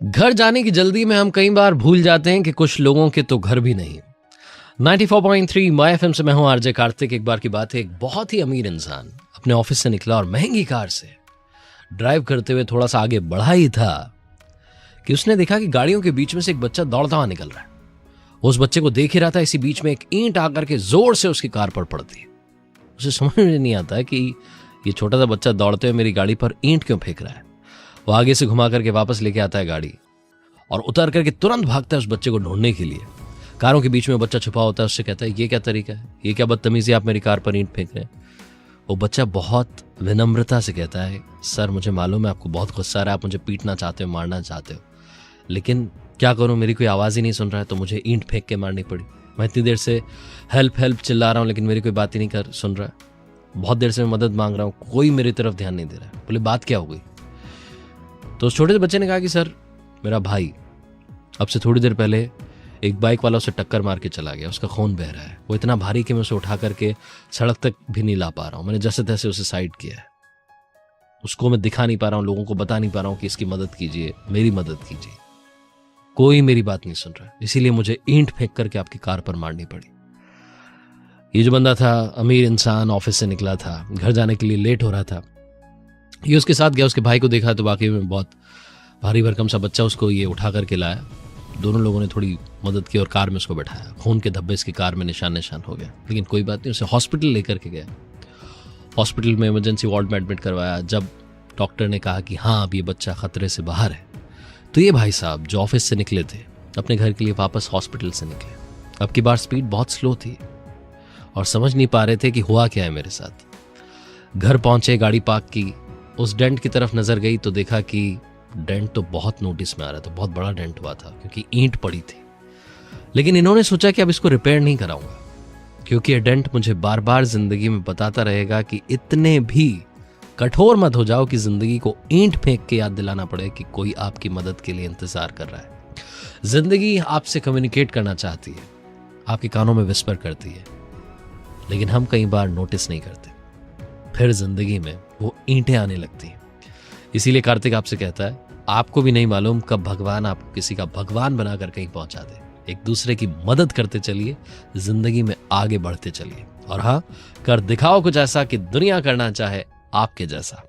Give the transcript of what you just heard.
घर जाने की जल्दी में हम कई बार भूल जाते हैं कि कुछ लोगों के तो घर भी नहीं। 94.3 माय एफएम से मैं हूं आरजे कार्तिक। एक बार की बात है, एक बहुत ही अमीर इंसान अपने ऑफिस से निकला और महंगी कार से ड्राइव करते हुए थोड़ा सा आगे बढ़ा ही था कि उसने देखा कि गाड़ियों के बीच में से एक बच्चा दौड़ता हुआ निकल रहा है। उस बच्चे को देख ही रहा था, इसी बीच में एक ईंट आकर के जोर से उसकी कार पर पड़ती है। उसे समझ में नहीं आता है कि ये छोटा सा बच्चा दौड़ते हुए मेरी गाड़ी पर ईंट क्यों फेंक रहा है। वो आगे से घुमा करके वापस लेके आता है गाड़ी और उतर करके तुरंत भागता है उस बच्चे को ढूंढने के लिए। कारों के बीच में बच्चा छुपा होता है, उससे कहता है ये क्या तरीका है, ये क्या बदतमीजी, आप मेरी कार पर ईंट फेंक रहे हैं। वो बच्चा बहुत विनम्रता से कहता है, सर मुझे मालूम है आपको बहुत गुस्सा आ रहा है, आप मुझे पीटना चाहते हो, मारना चाहते हो, लेकिन क्या करूं, मेरी कोई आवाज़ ही नहीं सुन रहा है तो मुझे ईंट फेंक के मारनी पड़ी। मैं इतनी देर से हेल्प हेल्प चिल्ला रहा हूं लेकिन मेरी कोई बात ही नहीं सुन रहा है। बहुत देर से मैं मदद मांग रहा हूं, कोई मेरी तरफ ध्यान नहीं दे रहा है। बोले बात क्या हो गई? तो उस छोटे से बच्चे ने कहा कि सर मेरा भाई अब से थोड़ी देर पहले एक बाइक वाला उसे टक्कर मार के चला गया, उसका खून बह रहा है, वो इतना भारी कि मैं उसे उठा करके सड़क तक भी नहीं ला पा रहा हूं। मैंने जैसे तैसे उसे साइड किया है, उसको मैं दिखा नहीं पा रहा हूं, लोगों को बता नहीं पा रहा हूं कि इसकी मदद कीजिए, मेरी मदद कीजिए। कोई मेरी बात नहीं सुन रहा, इसीलिए मुझे ईंट फेंक करके आपकी कार पर मारनी पड़ी। ये जो बंदा था, अमीर इंसान, ऑफिस से निकला था, घर जाने के लिए लेट हो रहा था। ये उसके साथ गया, उसके भाई को देखा तो वाकई में बहुत भारी भरकम सा बच्चा, उसको ये उठा करके लाया। दोनों लोगों ने थोड़ी मदद की और कार में उसको बैठाया। खून के धब्बे इसकी कार में निशान निशान हो गया, लेकिन कोई बात नहीं, उसे हॉस्पिटल लेकर के गया। हॉस्पिटल में इमरजेंसी वार्ड में एडमिट करवाया। जब डॉक्टर ने कहा कि हाँ अब ये बच्चा खतरे से बाहर है, तो ये भाई साहब जो ऑफिस से निकले थे अपने घर के लिए वापस हॉस्पिटल से निकले। अब की बार स्पीड बहुत स्लो थी और समझ नहीं पा रहे थे कि हुआ क्या है मेरे साथ। घर पहुंचे, गाड़ी पार्क की, उस डेंट की तरफ नजर गई तो देखा कि डेंट तो बहुत नोटिस में आ रहा था, बहुत बड़ा डेंट हुआ था क्योंकि ईंट पड़ी थी। लेकिन इन्होंने सोचा कि अब इसको रिपेयर नहीं कराऊंगा, क्योंकि ये डेंट मुझे बार बार जिंदगी में बताता रहेगा कि इतने भी कठोर मत हो जाओ कि जिंदगी को ईंट फेंक के याद दिलाना पड़े कि कोई आपकी मदद के लिए इंतजार कर रहा है। जिंदगी आपसे कम्युनिकेट करना चाहती है, आपके कानों में विस्पर करती है, लेकिन हम कई बार नोटिस नहीं करते, फिर जिंदगी में वो ईंटें आने लगती हैं। इसीलिए कार्तिक आपसे कहता है, आपको भी नहीं मालूम कब भगवान आपको किसी का भगवान बनाकर कहीं पहुंचा दे। एक दूसरे की मदद करते चलिए, जिंदगी में आगे बढ़ते चलिए, और हाँ, कर दिखाओ कुछ ऐसा कि दुनिया करना चाहे आपके जैसा।